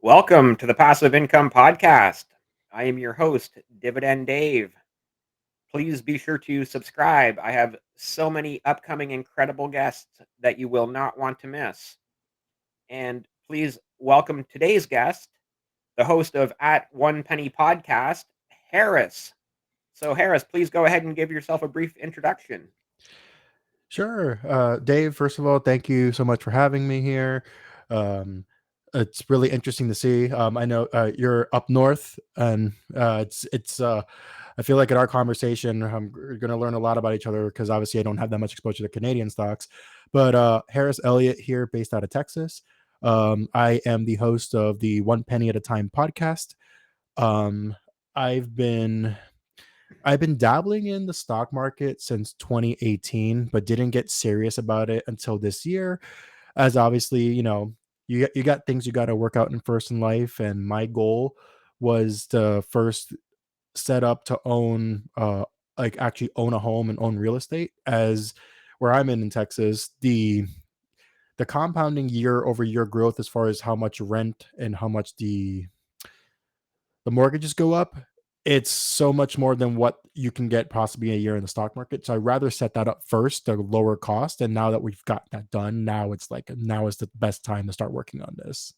Welcome to the Passive Income Podcast. I am your host, Dividend Dave. Please be sure to subscribe. I have so many upcoming incredible guests that you will not want to miss. And please welcome today's guest, the host of At One Penny Podcast, Harris. So, Harris, please go ahead and give yourself a brief introduction. Sure. Dave, first of all, thank you so much for having me here. Um, it's really interesting to see. I know you're up north, and I feel like in our conversation, we're going to learn a lot about each other because obviously I don't have that much exposure to Canadian stocks. But Harris Elliott here, based out of Texas. I am the host of the One Penny at a Time podcast. Um, I've been I've been dabbling in the stock market since 2018, but didn't get serious about it until this year. As obviously, you got things you got to work out in first in life, and my goal was to first set up to own, like actually own a home and own real estate. As where I'm in Texas, the compounding year over year growth as far as how much rent and how much the mortgages go up, it's so much more than what you can get possibly a year in the stock market. So I'd rather set that up first to lower cost. And now that we've got that done, now is the best time to start working on this.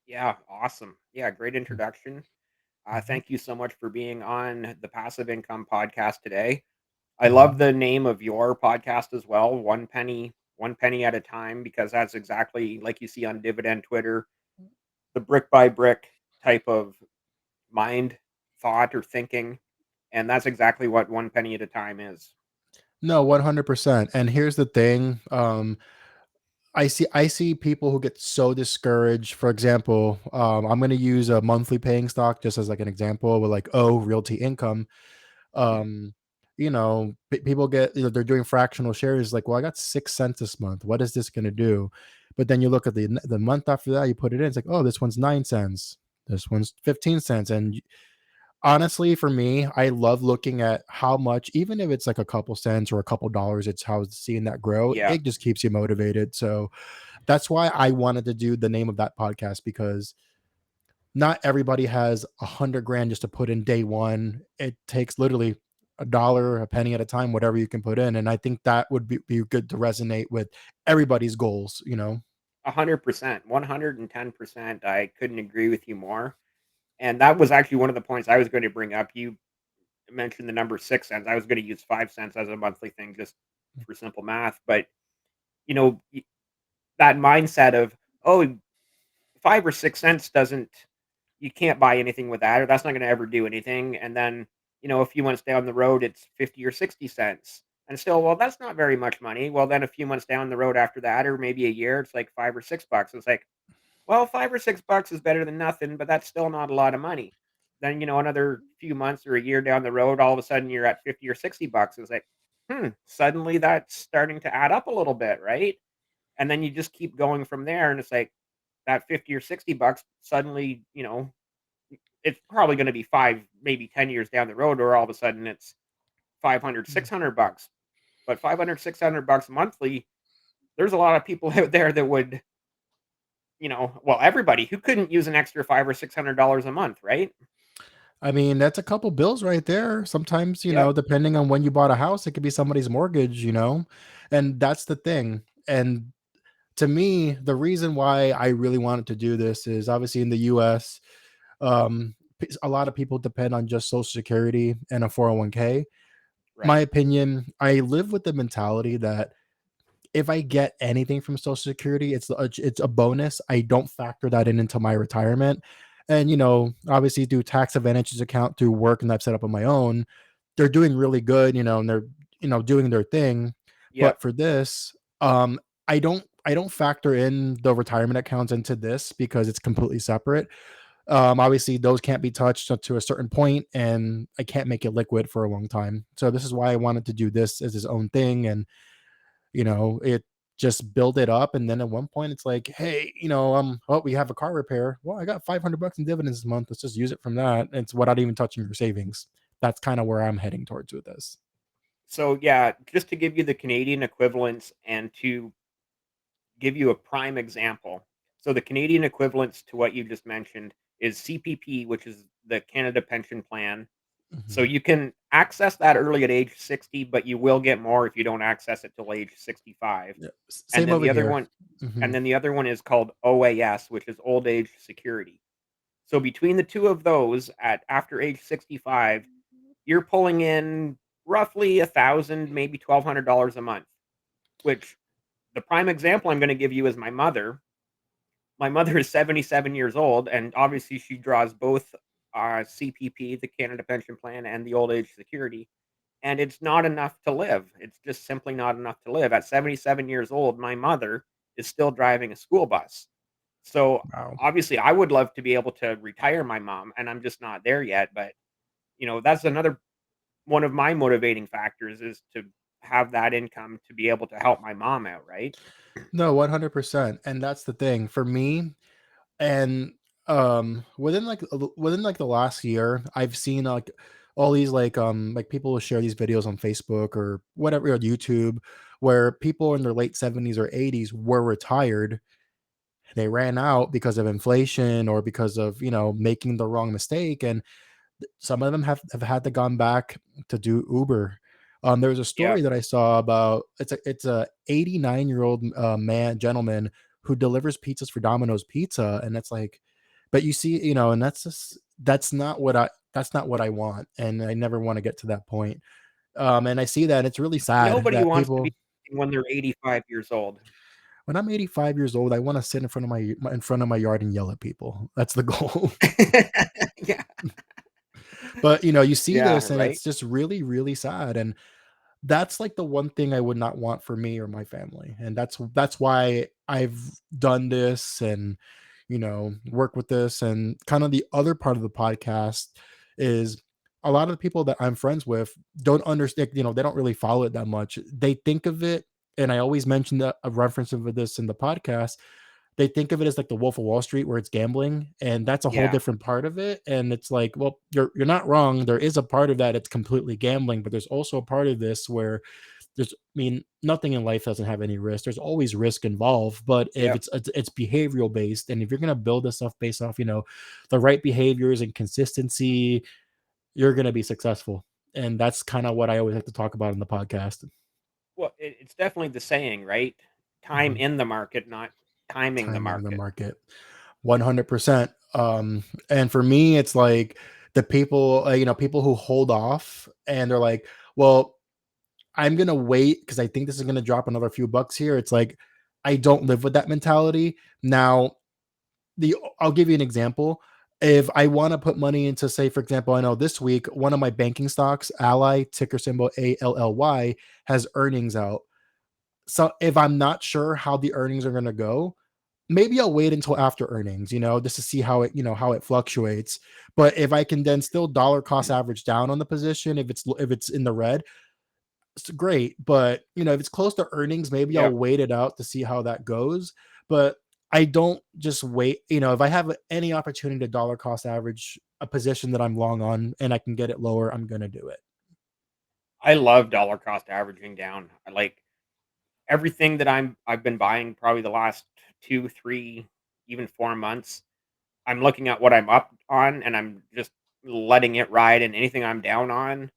Yeah, awesome. Yeah, great introduction. Mhm, Thank you so much for being on the Passive Income Podcast today. I love mhm. the name of your podcast as well, one penny at a time, because that's exactly like you see on Dividend Twitter, the brick by brick type of mind thought or thinking, and that's exactly what one penny at a time is. No, 100%. And here's the thing. I see people who get so discouraged. For example, I'm going to use a monthly paying stock just as like an example with like, oh, realty income. Mhm. um People get, they're doing fractional shares, like, well, I got 6 cents this month, what is this going to do? But then you look at the month after that, you put it in, it's like, oh, this one's 9 cents, this one's 15 cents. And honestly, for me, I love looking at how much, even if it's like a couple cents or a couple dollars, it's how seeing that grow, Yeah, it just keeps you motivated. So that's why I wanted to do the name of that podcast, because not everybody has 100 grand just to put in day one. It takes literally a dollar, a penny at a time, whatever you can put in. And I think that would be good to resonate with everybody's goals. 100%, 110%. I couldn't agree with you more. And that was actually one of the points I was going to bring up. You mentioned the number 6 cents. I was going to use 5 cents as a monthly thing just for simple math. But, you know, that mindset of, oh, 5 or 6 cents doesn't, you can't buy anything with that, or that's not going to ever do anything. And then, a few months down the road, it's 50 or 60 cents. And still, well, that's not very much money. Well, then a few months down the road after that, or maybe a year, it's like $5 or $6. It's like, well, $5 or $6 is better than nothing, but that's still not a lot of money. Then, another few months or a year down the road, all of a sudden you're at 50 or $60. It's like, suddenly that's starting to add up a little bit, right? And then you just keep going from there. And it's like that 50 or $60 suddenly, it's probably going to be 5, maybe 10 years down the road, or all of a sudden it's 500, $600. But 500, $600 monthly, there's a lot of people out there that would, well, everybody who couldn't use an extra $500 or $600 a month, right? I mean, that's a couple bills right there. Sometimes, Yep. depending on when you bought a house, it could be somebody's mortgage. And that's the thing. And to me, the reason why I really wanted to do this is obviously in the US, a lot of people depend on just Social Security and a 401k. My Right. opinion, I live with the mentality that if I get anything from Social Security, it's a bonus. I don't factor that in into my retirement. And obviously through tax advantages account through work and I've set up on my own, they're doing really good, and they're doing their thing. Yep. But for this, I don't factor in the retirement accounts into this because it's completely separate. Obviously those can't be touched up to a certain point, and I can't make it liquid for a long time. So this is why I wanted to do this as his own thing. And it just build it up. And then at one point it's like, hey, oh, we have a car repair, well, I got $500 in dividends this month, let's just use it from that. It's without even touching your savings. That's kind of where I'm heading towards with this. So, yeah, just to give you the Canadian equivalents and to give you a prime example. So the Canadian equivalents to what you just mentioned is CPP, which is the Canada Pension Plan. So Mhm. you can access that early at age 60, but you will get more if you don't access it till age 65. Yeah, And same then over the other here. one Mhm. is called OAS, which is old age security. So between the two of those at after age 65, you're pulling in roughly 1,000, maybe $1,200 a month, which the prime example I'm going to give you is my mother. My mother is 77 years old, and obviously she draws both CPP, the Canada Pension Plan, and the old age security. And it's not enough to live. It's just simply not enough to live. At 77 years old, my mother is still driving a school bus. So Wow. obviously, I would love to be able to retire my mom, and I'm just not there yet. But that's another one of my motivating factors is to have that income to be able to help my mom out, right? No, 100%, and that's the thing for me. And within like the last year, I've seen like all these like people will share these videos on Facebook or whatever on YouTube where people in their late 70s or 80s were retired. They ran out because of inflation or because of, making the wrong mistake. And some of them have had to gone back to do Uber. There was a Yeah, story that I saw about it's a 89-year-old gentleman who delivers pizzas for Domino's Pizza, and it's like, but you see, and that's not what I want, and I never want to get to that point. And I see that it's really sad nobody that wants to be people. when they're 85 years old. When I'm 85 years old, I want to sit in front of my yard and yell at people. That's the goal. Yeah, But you see yeah, this, and right. it's just really, really sad. And that's like the one thing I would not want for me or my family. And that's why I've done this and work with this. And kind of the other part of the podcast is a lot of the people that I'm friends with don't understand, they don't really follow it that much. They think of it, and I always mention a reference of this in the podcast. They think of it as like the Wolf of Wall Street where it's gambling, and that's a whole Yeah, different part of it. And it's like, well, you're not wrong. There is a part of that it's completely gambling, but there's also a part of this where nothing in life doesn't have any risk. There's always risk involved, but if yeah. it's behavioral based, and if you're gonna build this stuff based off, the right behaviors and consistency, you're gonna be successful. And that's kind of what I always like to talk about in the podcast. Well, it's definitely the saying, right? Time Mhm. in the market, not timing the Timing the market. market. 100%. And for me, it's like the people, people who hold off and they're like, well, I'm gonna wait because I think this is gonna drop another few bucks here. It's like I don't live with that mentality. Now, I'll give you an example. If I want to put money into, say, for example, I know this week one of my banking stocks, Ally, ticker symbol ALLY, has earnings out. So if I'm not sure how the earnings are gonna go, maybe I'll wait until after earnings, just to see how it fluctuates. But if I can then still dollar cost average down on the position, if it's in the red, it's great. But if it's close to earnings, maybe Yeah. I'll wait it out to see how that goes. But I don't just wait. If I have any opportunity to dollar cost average a position that I'm long on and I can get it lower, I'm gonna do it. I love dollar cost averaging down. I like everything that I've been buying probably the last 2, 3, even 4 months. I'm looking at what I'm up on and I'm just letting it ride, and anything I'm down on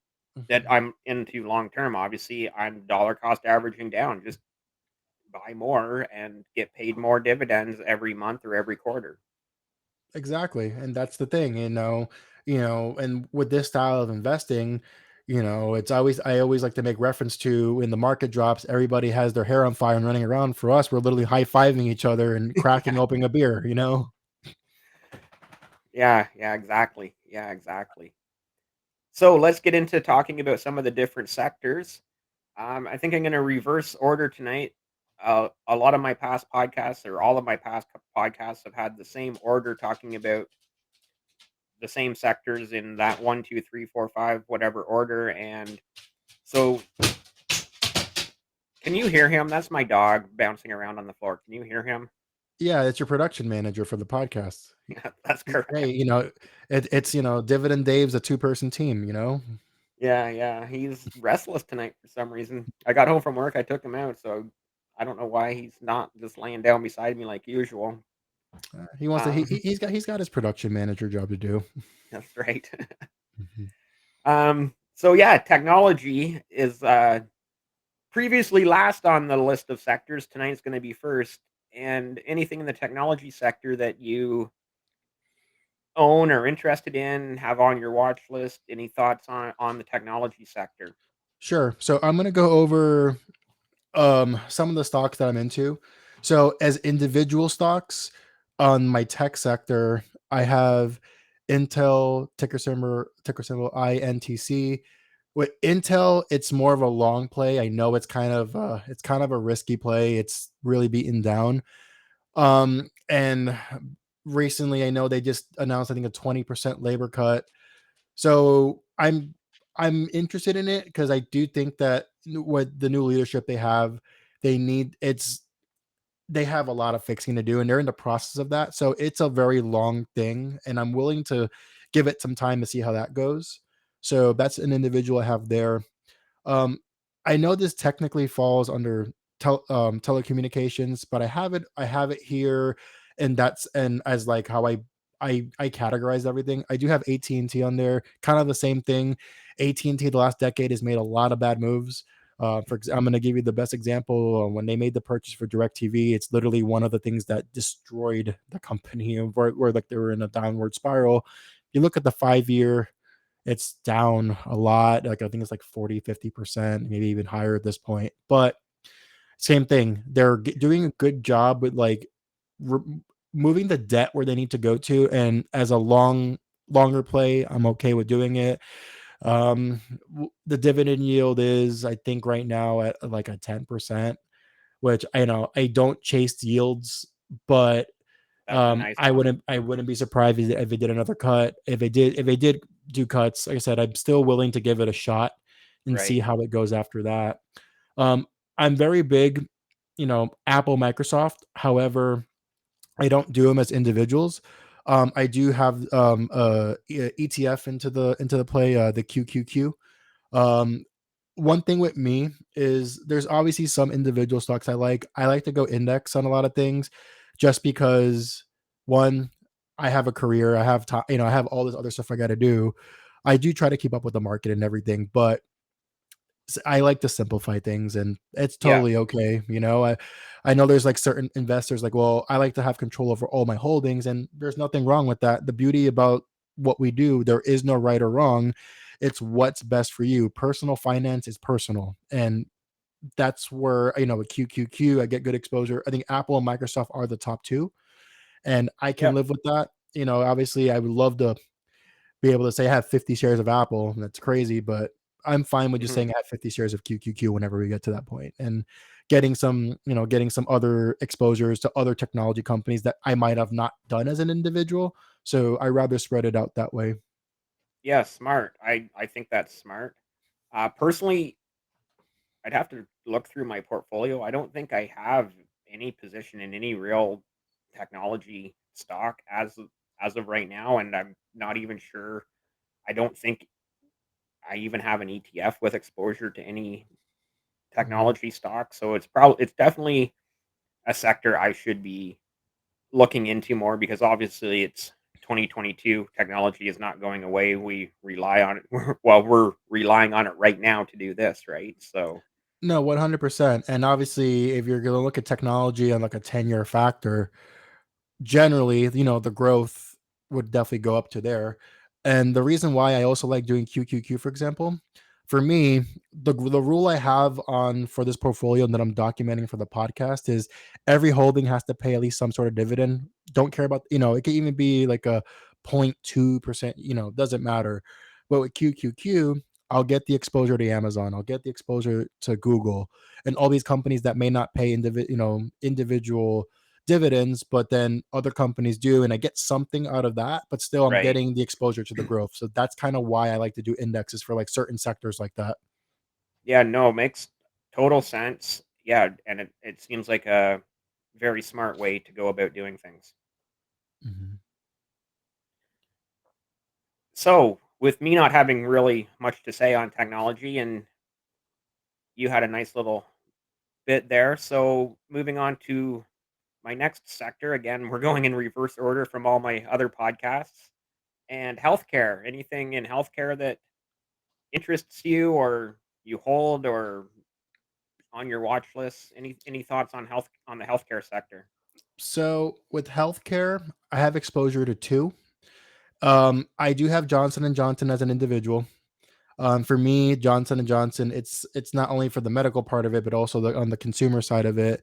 that Mhm. I'm into long term, obviously, I'm dollar cost averaging down. Just buy more and get paid more dividends every month or every quarter. Exactly, and that's the thing, and with this style of investing, it's always I always like to make reference to when the market drops, everybody has their hair on fire and running around. For us, we're literally high-fiving each other and cracking Yeah. open a beer. Yeah, yeah, exactly. Yeah, exactly. So let's get into talking about some of the different sectors. I think I'm going to reverse order tonight. A lot of my past podcasts, or all of my past podcasts, have had the same order, talking about the same sectors in that one, two, three, four, five, whatever order. And so, can you hear him? That's my dog bouncing around on the floor. Can you hear him? Yeah, it's your production manager for the podcast. Yeah, that's Hey, correct. it's Dividend Dave's a two-person team. Yeah, yeah, he's restless tonight for some reason. I got home from work, I took him out, so I don't know why he's not just laying down beside me like usual. He wants to. Um, He's got his production manager job to do. that's right. Mhm. So yeah, technology is previously last on the list of sectors. Tonight's going to be first. And anything in the technology sector that you own or interested in, have on your watch list? Any thoughts on the technology sector? Sure. So I'm gonna go over some of the stocks that I'm into. So as individual stocks on my tech sector, I have Intel ticker symbol INTC. With Intel, it's more of a long play. I know it's kind of a risky play. It's really beaten down. And recently I know they just announced I think a 20% labor cut. So I'm interested in it because I do think that what the new leadership they have, they need it's they have a lot of fixing to do and they're in the process of that. So it's a very long thing and I'm willing to give it some time to see how that goes. So that's an individual I have there. um, I know this technically falls under telecommunications, but I have it here, and that's and as like how I categorize everything. I do have AT&T on there, kind of the same thing. AT&T the last decade has made a lot of bad moves. I'm going to give you the best example. When they made the purchase for DirecTV, it's literally one of the things that destroyed the company, and where like they were in a downward spiral. You look at the 5 year, it's down a lot. Like I think it's like 40, 50%, maybe even higher at this point. But same thing. They're doing a good job with like re- moving the debt where they need to go to. And as a longer play, I'm okay with doing it. The dividend yield is, I think, right now at like a 10%, which I know I don't chase yields, but That's a nice one, I wouldn't be surprised if they did another cut. If they did do cuts, like I said, I'm still willing to give it a shot and see right? how it goes after that. Um, I'm very big, Apple, Microsoft. However, I don't do them as individuals. I do have ETF into the play, the QQQ. Um, One thing with me is there's obviously some individual stocks I like. I like to go index on a lot of things just because one, I have a career, I have time, I have all this other stuff I got to do. I do try to keep up with the market and everything, but I like to simplify things and it's Yeah. totally okay. I know there's like certain investors like, well, I like to have control over all my holdings and there's nothing wrong with that. The beauty about what we do, there is no right or wrong. It's what's best for you. Personal finance is personal. And that's where, with QQQ, I get good exposure. I think Apple and Microsoft are the top two, and I can Yep. live with that. Obviously, I would love to be able to say I have 50 shares of Apple. And that's crazy, but I'm fine with just Mhm. saying I have 50 shares of QQQ whenever we get to that point, and getting some other exposures to other technology companies that I might have not done as an individual. So I rather spread it out that way. Yeah, smart. I think that's smart. Personally, I'd have to look through my portfolio. I don't think I have any position in any real technology stock as of right now, and I'm not even sure. I don't think I even have an ETF with exposure to any Mhm. technology stock. So it's definitely a sector I should be looking into more because obviously it's 2022. Technology is not going away. We rely on it. Well, we're relying on it right now to do this, right? So, No, 100%. And obviously, if you're going to look at technology on like a 10-year factor, generally, the growth would definitely go up to there. And the reason why I also like doing QQQ, for example, for me, the rule I have on for this portfolio that I'm documenting for the podcast is every holding has to pay at least some sort of dividend. Don't care about, it could even be like a 0.2%, doesn't matter. But with QQQ, I'll get the exposure to Amazon, I'll get the exposure to Google and all these companies that may not pay individual dividends, but then other companies do, and I get something out of that, but still I'm right. getting the exposure to the growth. So that's kind of why I like to do indexes for like certain sectors like that. Yeah, no, makes total sense. Yeah, and it seems like a very smart way to go about doing things. Mhm. So, with me not having really much to say on technology, and you had a nice little bit there. So, moving on to my next sector, again, we're going in reverse order from all my other podcasts, and healthcare. Anything in healthcare that interests you or you hold or on your watch list? Any thoughts on the healthcare sector? So with healthcare, I have exposure to two. I do have Johnson and Johnson as an individual. For me, Johnson and Johnson, it's not only for the medical part of it, but also on the consumer side of it.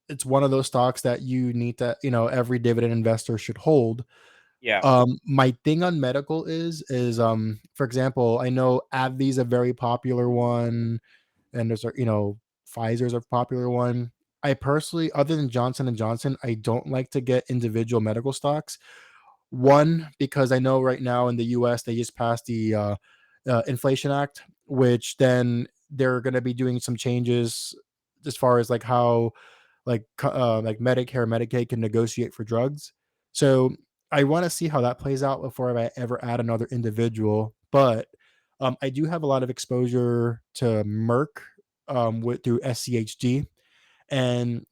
It's one of those stocks that you need to, every dividend investor should hold. Yeah, My thing on medical is for example, I know AbbVie's a very popular one, and there's Pfizer's a popular one. I personally, other than Johnson and Johnson, I don't like to get individual medical stocks. One, because I know right now in the U.S. they just passed the Inflation Act, which then they're going to be doing some changes as far as like how like Medicare, Medicaid can negotiate for drugs. So I want to see how that plays out before I ever add another individual. But I do have a lot of exposure to Merck with through SCHD, and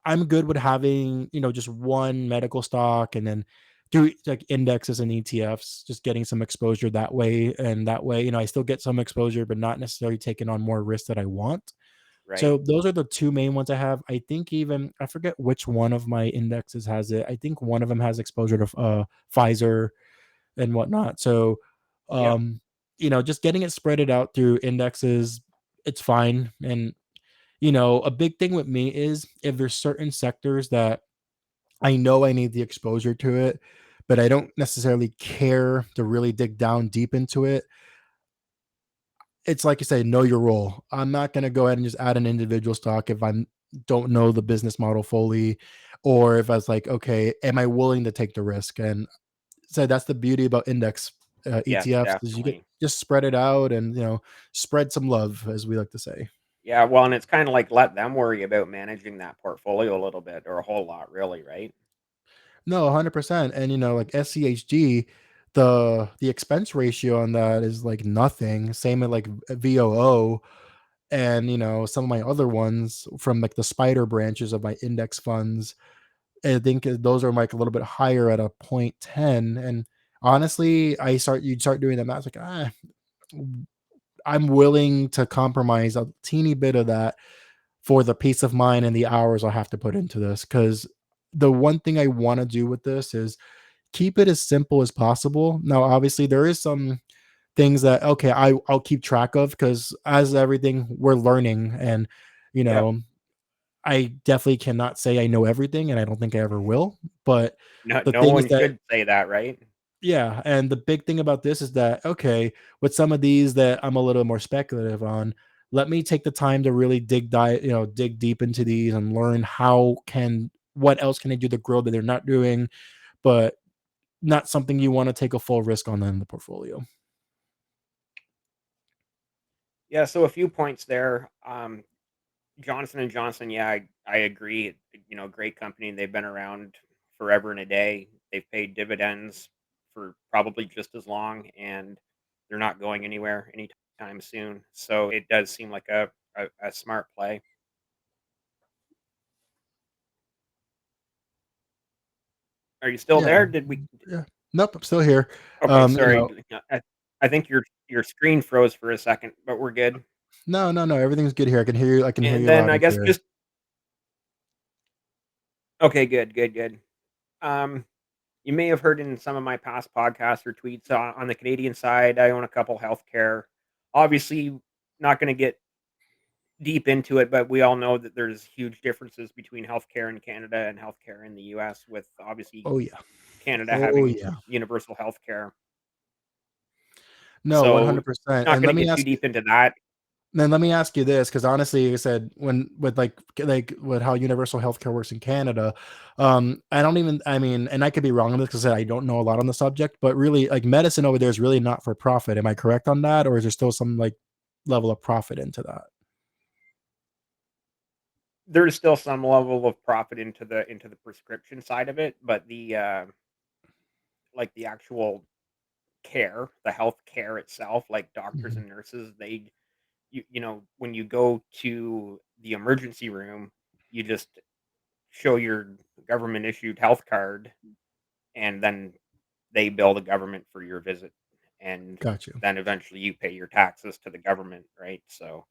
I'm good with having, just one medical stock and then do like indexes and ETFs, just getting some exposure that way. And that way, I still get some exposure, but not necessarily taking on more risk that I want. right. So those are the two main ones I have. I think even I forget which one of my indexes has it. I think one of them has exposure to Pfizer and whatnot. So, Yep. um, just getting it spreaded out through indexes, it's fine. And a big thing with me is if there's certain sectors that I know I need the exposure to it, but I don't necessarily care to really dig down deep into it. It's like you say, know your role. I'm not going to go ahead and just add an individual stock if I don't know the business model fully, or if I was like, okay, am I willing to take the risk? And so that's the beauty about index Yes, ETFs is you get definitely. just spread it out and spread some love, as we like to say. Yeah, well, and it's kind of like let them worry about managing that portfolio a little bit or a whole lot, really, right? No, 100%. And like SCHG, the expense ratio on that is like nothing. Same at like VOO, and some of my other ones from like the spider branches of my index funds. I think those are like a little bit higher at a point 10. And honestly, you'd start doing the math like I'm willing to compromise a teeny bit of that for the peace of mind and the hours I'll have to put into this. Because the one thing I want to do with this is keep it as simple as possible. Now, obviously, there is some things that okay, I'll keep track of because as everything we're learning, and you Yep. know, I definitely cannot say I know everything, and I don't think I ever will. But No, the no thing is one that should say that, right? yeah, and the big thing about this is that okay, with some of these that I'm a little more speculative on, let me take the time to really dig deep into these and learn what else can I do to grow that they're not doing, but not something you want to take a full risk on in the portfolio. Yeah, so a few points there. Johnson and Johnson, yeah, I agree. Great company. They've been around forever and a day. They've paid dividends for probably just as long, and they're not going anywhere anytime soon. So it does seem like a smart play. Are you still Yeah, there? Did we? yeah. Nope, I'm still here. Okay, You sorry. know, I think your screen froze for a second, but we're good. no, no, no, everything's good here. I can hear you. I can hear And you then loud I and guess clear. just okay, good, good, good. Um, you may have heard in some of my past podcasts or tweets on the Canadian side, I own a couple healthcare. Obviously, not going to get deep into it, but we all know that there's huge differences between healthcare in Canada and healthcare in the U.S. With obviously Oh yeah. Canada Oh having yeah. universal healthcare. No, So, 100%. not And going to get too deep into that. let me ask you this, because honestly, like I said, when with like with how universal healthcare works in Canada, I don't even I mean, and I could be wrong on this because I don't know a lot on the subject, but really like medicine over there is really not for profit. Am I correct on that? Or is there still some like level of profit into that? There's still some level of profit into the prescription side of it, but the actual care, the health care itself, like doctors Mhm. and nurses, when you go to the emergency room, You just show your government issued health card, and then they bill the government for your visit, and Got you. then eventually you pay your taxes to the government, right? So,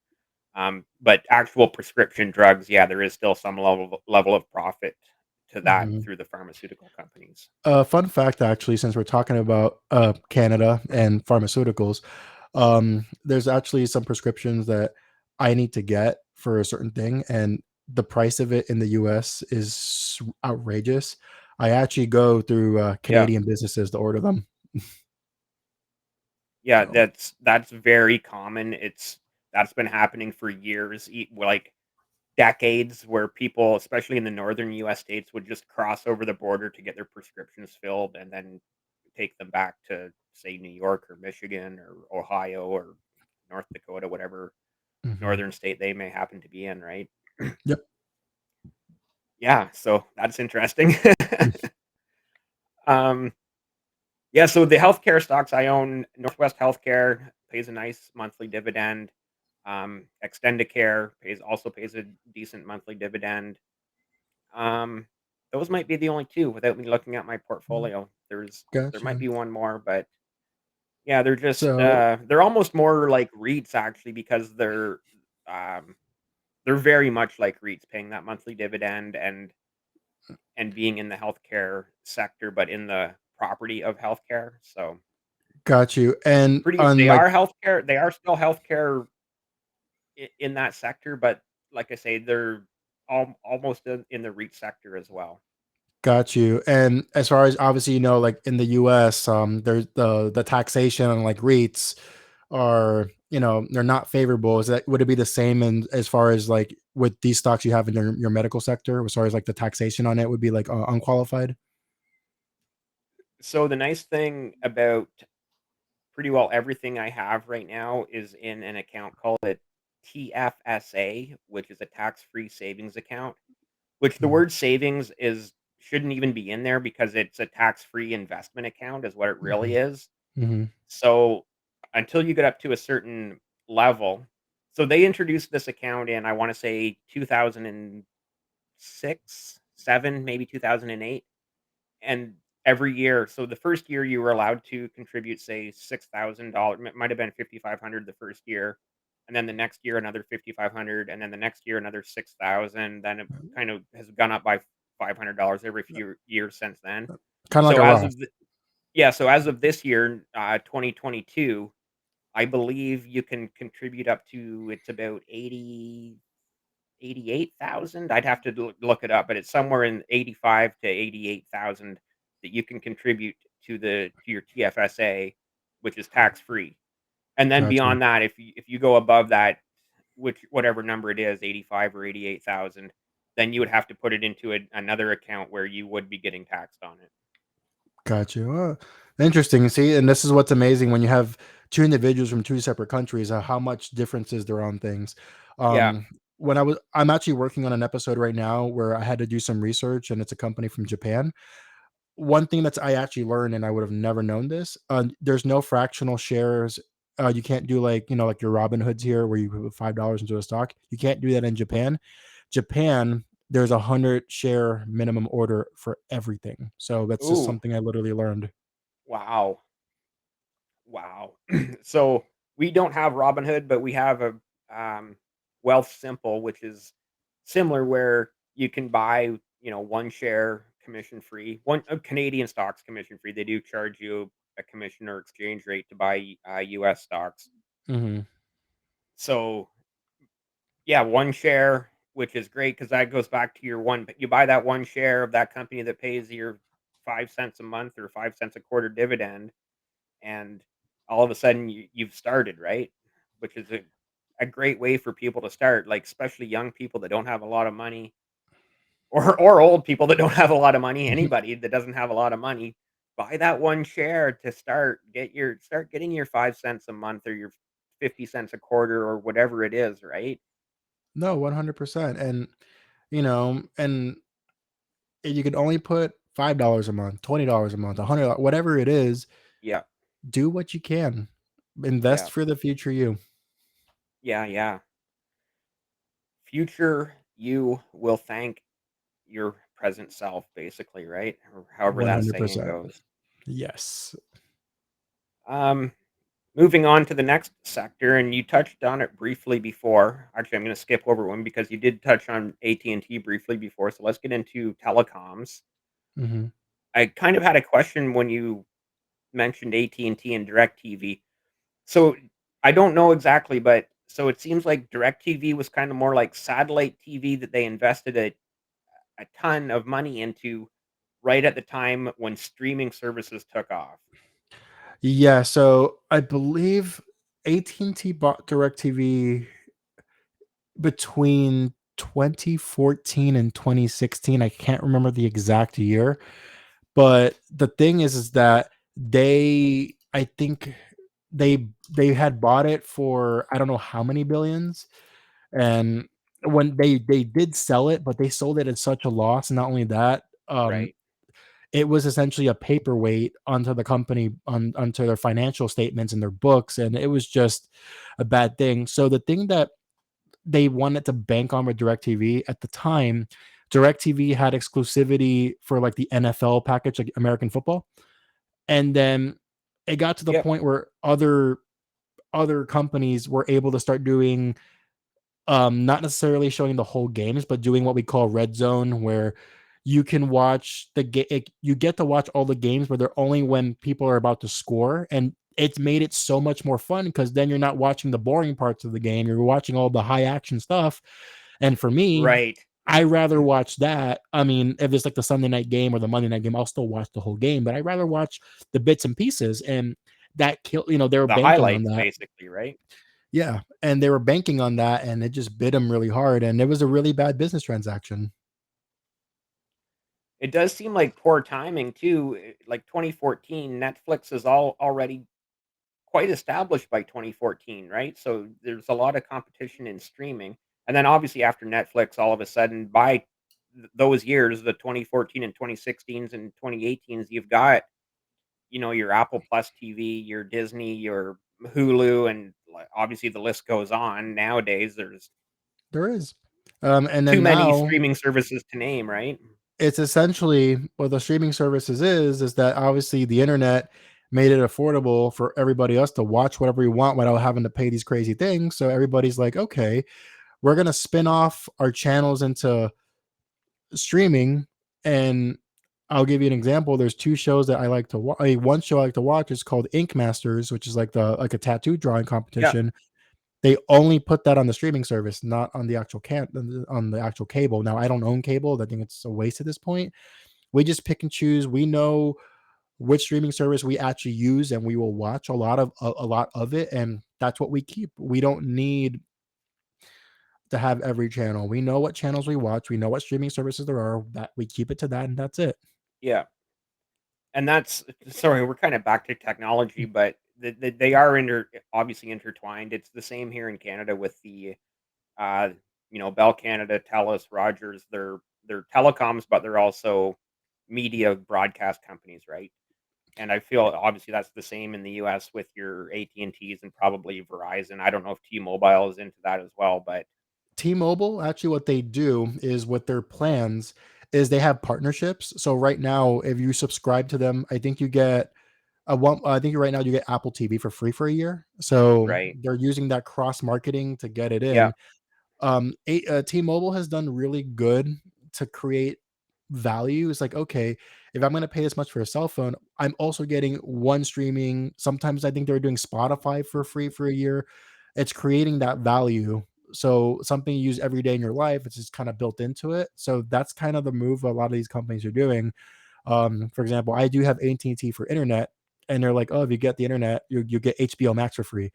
but actual prescription drugs, yeah, there is still some level of profit to that Mhm. through the pharmaceutical companies. Fun fact, actually, since we're talking about Canada and pharmaceuticals, there's actually some prescriptions that I need to get for a certain thing, and the price of it in the US is outrageous. I actually go through Yeah. Canadian businesses to order them. Yeah, So, that's very common. That's been happening for years, like decades, where people, especially in the northern U.S. states, would just cross over the border to get their prescriptions filled, and then take them back to, say, New York or Michigan or Ohio or North Dakota, whatever mhm. northern state they may happen to be in, right? Yep. Yeah, so that's interesting. um, Yeah, so the healthcare stocks I own, Northwest Healthcare pays a nice monthly dividend. Extendicare pays a decent monthly dividend. Um, those might be the only two without me looking at my portfolio. There might Gotcha. be one more, but yeah, So, they're almost more like REITs actually because um they're very much like REITs, paying that monthly dividend and being in the healthcare sector, but in the property of healthcare. So got you. And pretty on they like, are healthcare they are still healthcare in that sector, but like I say, they're almost in the REIT sector as well. got you. And as far as obviously, like in the US, there's the taxation on like REITs are, they're not favorable. Is that, would it be the same in as far as like with these stocks you have in your medical sector, as far as like the taxation on it would be like unqualified? So the nice thing about pretty well everything I have right now is in an account called a TFSA, which is a tax-free savings account, which the Mhm. word savings is shouldn't even be in there because it's a tax-free investment account is what it really Mhm. is. Mhm. So, until you get up to a certain level, so they introduced this account in, I wanna say, 2006, 7, maybe 2008, and every year, so the first year you were allowed to contribute, say, $6,000, might have been 5,500 the first year, and then the next year another 5,500, and then the next year another 6,000, then it kind of has gone up by $500 every few years since then. Kind of like So a as Roth. of yeah, so as of this year, 2022, I believe you can contribute up to it's about 88,000. I'd have to look it up, but it's somewhere in 85 to 88,000 that you can contribute to your TFSA, which is tax free. And then Got you. beyond that, if you go above that, which whatever number it is, 85 or 88,000, then you would have to put it into another account where you would be getting taxed on it. Got you. Interesting. See, and this is what's amazing when you have two individuals from two separate countries, how much differences there are on things. Yeah. I'm actually working on an episode right now where I had to do some research, and it's a company from Japan. One thing that's I actually learned, and I would have never known this, there's no fractional shares. You can't do like, like your Robin Hoods here where you put $5 into a stock. You can't do that in Japan. Japan, there's 100 share minimum order for everything. So that's just Ooh, something I literally learned. wow. Wow. So we don't have Robinhood, but we have a Wealth Simple, which is similar, where you can buy, one share commission free, one Canadian stocks commission free. They do charge you a commission or exchange rate to buy U.S. stocks. Mhm, So yeah, one share, which is great because that goes back to your one. You buy that one share of that company that pays your 5 cents a month or 5 cents a quarter dividend, and all of a sudden you've started, right? Which is a great way for people to start, like especially young people that don't have a lot of money, or old people that don't have a lot of money, mhm. anybody that doesn't have a lot of money, buy that one share to start getting your 5 cents a month or your 50 cents a quarter or whatever it is, right? No, 100%, and you can only put $5 a month, $20 a month, 100, whatever it is, Yeah, do what you can. yeah, Invest for the future you. yeah, yeah. Future. you will thank your present self, basically, right? Or however that saying 100%. goes. Yes. Um, Moving on to the next sector, and you touched on it briefly before. Actually, I'm going to skip over one because you did touch on AT&T briefly before. So let's get into telecoms. Mhm. I kind of had a question when you mentioned AT&T and DirecTV. So I don't know exactly, but so it seems like DirecTV was kind of more like satellite TV that they invested a ton of money into right at the time when streaming services took off. Yeah, so I believe AT&T bought DirecTV between 2014 and 2016. I can't remember the exact year, but the thing is that I think they had bought it for I don't know how many billions, and when they did sell it, but they sold it at such a loss. And not only that, Right. it was essentially a paperweight onto the company onto their financial statements and their books, and it was just a bad thing. So the thing that they wanted to bank on with DirecTV at the time, DirecTV had exclusivity for like the NFL package, like American football, and then it got to the Yep. point where other companies were able to start doing not necessarily showing the whole games, but doing what we call red zone, where you can watch you get to watch all the games, but they're only when people are about to score. And it's made it so much more fun because then you're not watching the boring parts of the game. You're watching all the high action stuff. And for me, Right. I rather watch that. I mean, if it's like the Sunday night game or the Monday night game, I'll still watch the whole game, but I'd rather watch the bits and pieces. And they were The banking on highlights, that. basically, right? Yeah, and they were banking on that, and it just bit them really hard, and it was a really bad business transaction. It does seem like poor timing too. Like 2014, Netflix is all already quite established by 2014, right? So there's a lot of competition in streaming. And then obviously after Netflix, all of a sudden by those years, the 2014 and 2016s and 2018s, you've got, your Apple Plus TV, your Disney, your Hulu, and obviously the list goes on. Nowadays, there's There is. And too then many now streaming services to name, right? it's essentially what the streaming services is that obviously the internet made it affordable for everybody else to watch whatever we want without having to pay these crazy things. So everybody's like, okay, we're gonna spin off our channels into streaming. And I'll give you an example. There's two shows that I like to watch. One show I like to watch is called Ink Masters, which is like a tattoo drawing Yeah. competition. They only put that on the streaming service, not on the actual on the actual cable. Now I don't own cable. I think it's a waste at this point. We just pick and choose. We know which streaming service we actually use, and we will watch a lot of it, and that's what we keep. We don't need to have every channel. We know what channels we watch. We know what streaming services there are. That we keep it to that, and that's it. Yeah. And that's sorry, we're kinda back to technology, but they are obviously intertwined. It's the same here in Canada with uh, Bell Canada, TELUS, Rogers. They're telecoms, but they're also media broadcast companies, right? And I feel obviously that's the same in the US with your AT&Ts and probably Verizon. I don't know if T-Mobile is into that as well, but T-Mobile, actually what they do is with their plans is they have partnerships. So right now, if you subscribe to them, I think you get I think right now you get Apple TV for free for a year. So right. they're using that cross marketing to get it Yeah, in. T-Mobile has done really good to create value. It's like, okay, if I'm going to pay this much for a cell phone, I'm also getting one streaming. Sometimes I think they're doing Spotify for free for a year. It's creating that value. So something you use every day in your life, it's just kind of built into it. So that's kind of the move a lot of these companies are doing. For example, I do have AT&T for internet, and they're like, "Oh, if you get the internet, you get HBO Max for free."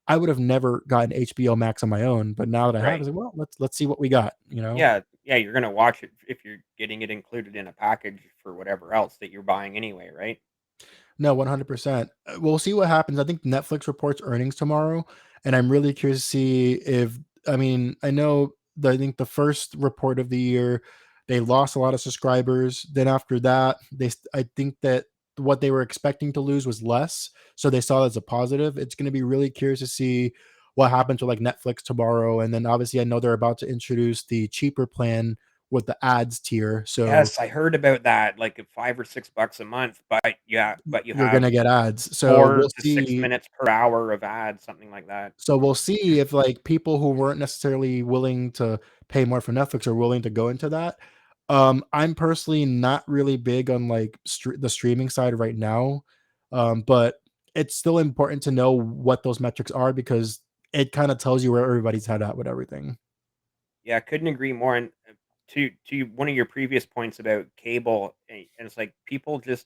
I would have never gotten HBO Max on my own, but now that I have, I right. say, "Well, let's see what we got," you know? Yeah, yeah, you're gonna watch it if you're getting it included in a package for whatever else that you're buying anyway, right? No, 100%. We'll see what happens. I think Netflix reports earnings tomorrow, and I'm really curious to see if I mean, I know I think the first report of the year, they lost a lot of subscribers. Then after that, I think that what they were expecting to lose was less, so they saw it as a positive. It's going to be really curious to see what happens with like Netflix tomorrow. And then obviously I know they're about to introduce the cheaper plan with the ads tier. So Yes, I heard about that, like, 5 or $6 a month, but yeah, but you you're have gonna get ads. So 4 we'll to 6 see. minutes per hour of ads, something like that. So we'll see if like people who weren't necessarily willing to pay more for Netflix are willing to go into that. I'm personally not really big on like the streaming side right now, but it's still important to know what those metrics are because it kind of tells you where everybody's head at with everything. Yeah, couldn't agree more, and, to one of your previous points about cable, and it's like people just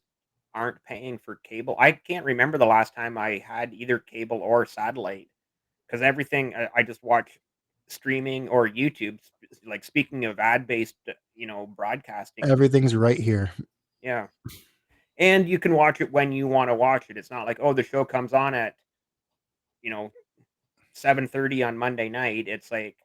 aren't paying for cable. I can't remember the last time I had either cable or satellite, because everything I just watch streaming or YouTube, like, speaking of ad-based, broadcasting, Everything's right here. yeah, and you can watch it when you wanna watch it. It's not like, "Oh, the show comes on at," you know, 7:30 on Monday night. It's like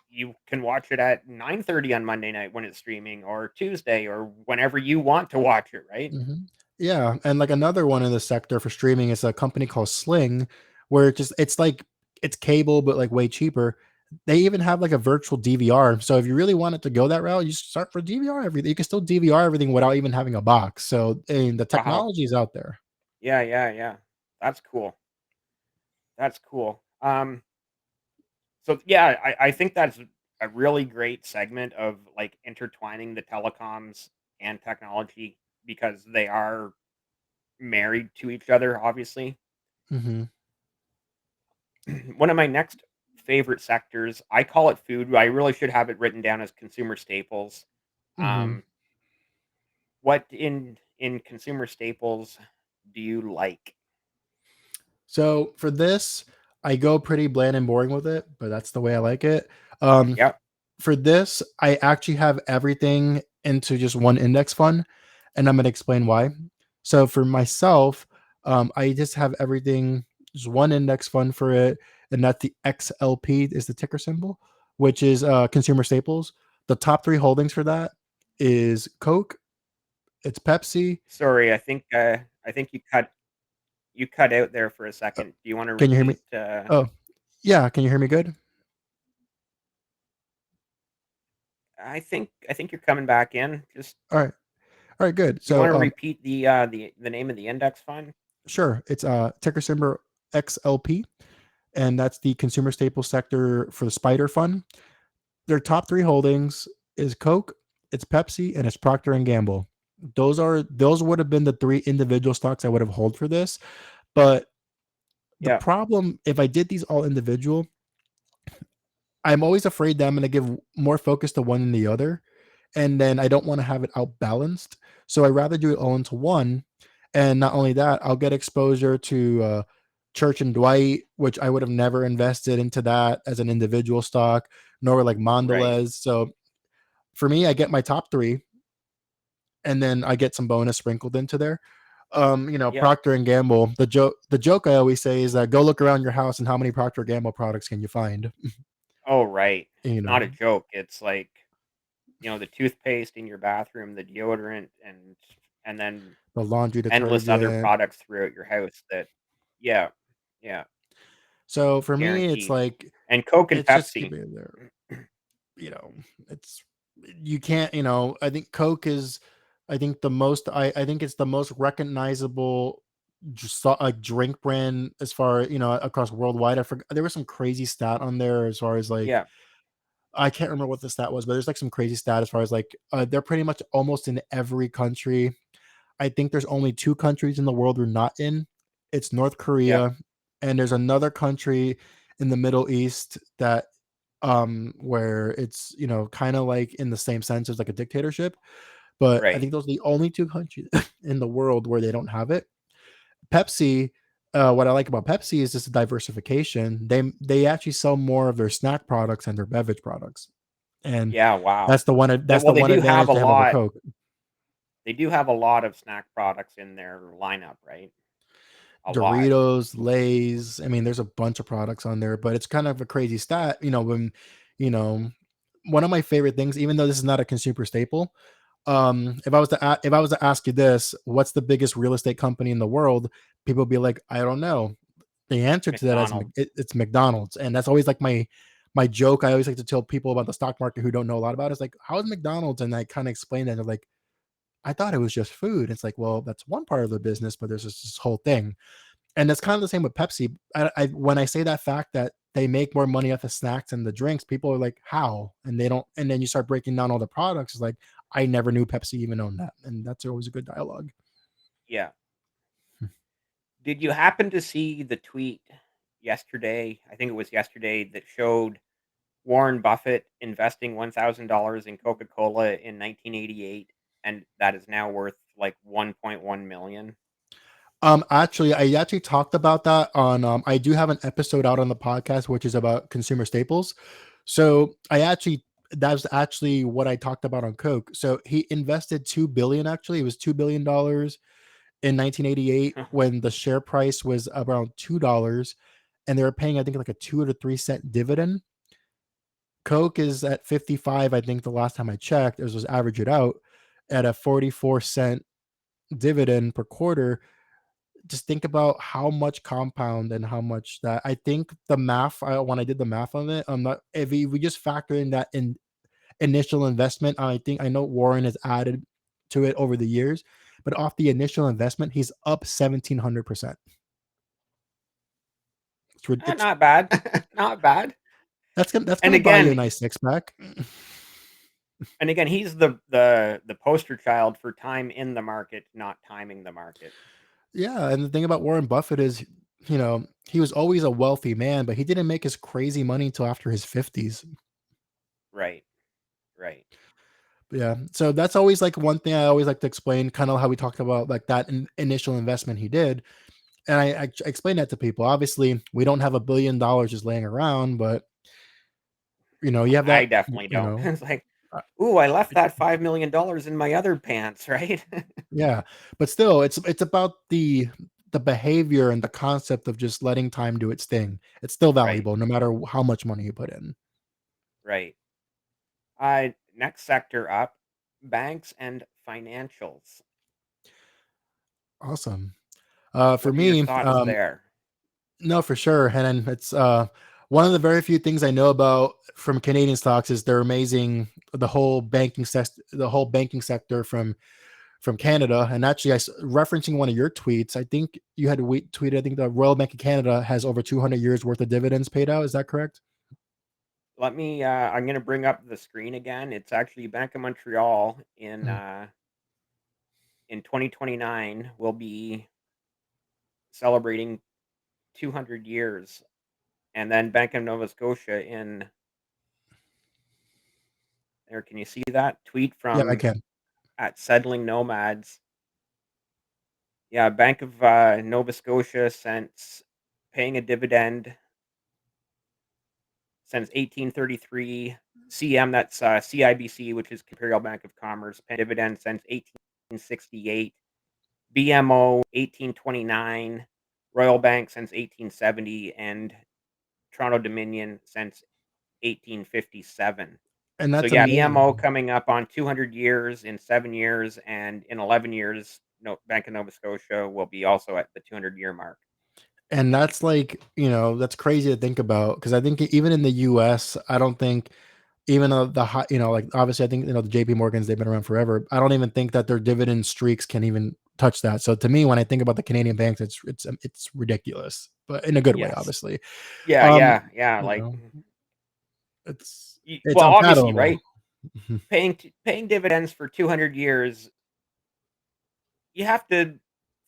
you can watch it at 9:30 on Monday night when it's streaming, or Tuesday, or whenever you want to watch it, right? Mhm. Yeah, and like another one in the sector for streaming is a company called Sling, where it's like it's cable but like way cheaper. They even have like a virtual DVR. So if you really wanted to go that route, you start for DVR everything. You can still DVR everything without even having a box. So and the Wow. technology is out there. Yeah, yeah, yeah. That's cool. That's cool. So yeah, I think that's a really great segment of, like, intertwining the telecoms and technology, because they are married to each other, obviously. Mhm. One of my next favorite sectors, I call it food. I really should have it written down as consumer staples. Mhm. Um, what in consumer staples do you like? So for this, I go pretty bland and boring with it, but that's the way I like it. Um, Yep, for this, I actually have everything into just one index fund, and I'm going to explain why. So for myself, I just have everything just one index fund for it, and that's the XLP is the ticker symbol, which is consumer staples. The top three holdings for that is Coke, it's Pepsi. sorry, I think you cut out there for a Uh, second. Do you wanna can you hear me? repeat? Oh, yeah. Can you hear me good? I think you're coming back in. Just All right. All right. Good. you So wanna repeat the name of the index fund? sure. It's ticker symbol XLP, and that's the consumer staple sector for the Spider Fund. Their top three holdings is Coke, it's Pepsi, and it's Procter and Gamble. Those would have been the three individual stocks I would have held for this. But the Yeah, problem, if I did these all individual, I'm always afraid that I'm going to give more focus to one than the other, and then I don't want to have it outbalanced. So I rather do it all into one. And not only that, I'll get exposure to Church and Dwight, which I would have never invested into that as an individual stock, nor like right. Mondelez. So for me, I get my top three, and then I get some bonus sprinkled into there. Yep. Procter and Gamble. The joke I always say is that go look around your house and how many Procter and Gamble products can you find? Oh, right. you It's not a know, joke. It's like, the toothpaste in your bathroom, the deodorant, and then the laundry endless other detergent. products throughout your house that yeah, yeah, So for me, it's guaranteed. like And Coke and it's just Pepsi. keeping it there. You know, it's you can't. I think Coke is. I think the most. I think it's the most recognizable just a drink brand as far across worldwide. I forgot there was some crazy stat on there as far as like Yeah, I can't remember what the stat was, but there's like some crazy stat as far as like they're pretty much almost in every country. I think there's only two countries in the world we're not in. It's North yeah, Korea, and there's another country in the Middle East that where it's kind of like in the same sense as like a dictatorship. But I right. think those are the only two countries in the world where they don't have it. Pepsi, what I like about Pepsi is just the diversification. They actually sell more of their snack products and their beverage products, and Yeah, wow. that's the one that's Well, the they one do have advantage a they have over lot Coke. they do have a lot of snack products in their lineup, right? A lot. Doritos, Lay's. I mean, there's a bunch of products on there, but it's kind of a crazy stat. When you know, one of my favorite things, even though this is not a consumer staple, if I was to ask you this, what's the biggest real estate company in the world? People would be like, I don't know. The answer to that is McDonald's. it's McDonald's, and that's always like my joke. I always like to tell people about the stock market who don't know a lot about it. It's like, how is McDonald's? And I kind of explain that. They're like, I thought it was just food. It's like, well, that's one part of the business, but there's this whole thing. And it's kind of the same with Pepsi. When I say that fact that they make more money off the snacks and the drinks, people are like, how? And they don't. And then you start breaking down all the products. It's like, I never knew Pepsi even owned that, and that's always a good dialogue. Yeah. Did you happen to see the tweet yesterday? I think it was yesterday that showed Warren Buffett investing $1,000 in Coca-Cola in 1988, and that is now worth like 1.1 million. Actually, I actually talked about that on. I do have an episode out on the podcast, which is about consumer staples. So that's actually what I talked about on Coke. So he invested 2 billion. Actually, it was $2 billion in 1988 when the share price was around $2, and they were paying, I think, like a 2 to 3 cent dividend. Coke is at 55. I think the last time I checked, it was average it out at a 44 cent dividend per quarter. Just think about how much compound and how much that. I think the math, when I did the math on it, I'm not, if we just factor in that in initial investment, I know Warren has added to it over the years, but off the initial investment, he's up 1,700%. It's Not bad. Not bad. that's And gonna buy you again, a nice six pack. he's the poster child for time in the market, not timing the market. Yeah, and the thing about Warren Buffett is, he was always a wealthy man, but he didn't make his crazy money until after his 50s. Right. Right. Yeah, so that's always like one thing I always like to explain, kind of how we talked about like that initial investment he did, and I explain that to people. Obviously, we don't have $1 billion just laying around, but you have I that, definitely you don't. know, It's like, uh, ooh, I left that $5 million in my other pants, right? yeah, but still, it's about the behavior and the concept of just letting time do its thing. It's still Right. valuable no matter how much money you put in. Right. Next sector up, banks and financials. Awesome. For What are your me, thoughts there? no, for sure. And it's one of the very few things I know about from Canadian stocks is they're amazing. The whole banking sector from Canada. And actually, referencing one of your tweets, I think you had tweeted. I think the Royal Bank of Canada has over 200 years worth of dividends paid out. Is that correct? Let me I'm going to bring up the screen again. It's actually Bank of Montreal Mm. in 2029 will be celebrating 200 years, and then Bank of Nova Scotia in there. Can you see that tweet Yeah, I from can. at Settling Nomads? Yeah, Bank of Nova Scotia since paying a dividend since 1833. CM, that's CIBC, which is Imperial Bank of Commerce, paying dividend since 1868. BMO 1829, Royal Bank since 1870, and Toronto Dominion since 1857. And So that's yeah, BMO amazing. coming up on 200 years in 7 years, and in 11 years, no, Bank of Nova Scotia will be also at the 200-year mark. And that's like, that's crazy to think about because I think even in the US, I don't think even though the high, like obviously I think the JP Morgans, they've been around forever. I don't even think that their dividend streaks can even touch that. So to me, when I think about the Canadian banks, it's ridiculous, but in a good way, Yes. obviously. Yeah, Um, yeah, yeah. you Like, know, it's well, obviously, unfathomable. right? Paying dividends for 200 years, you have to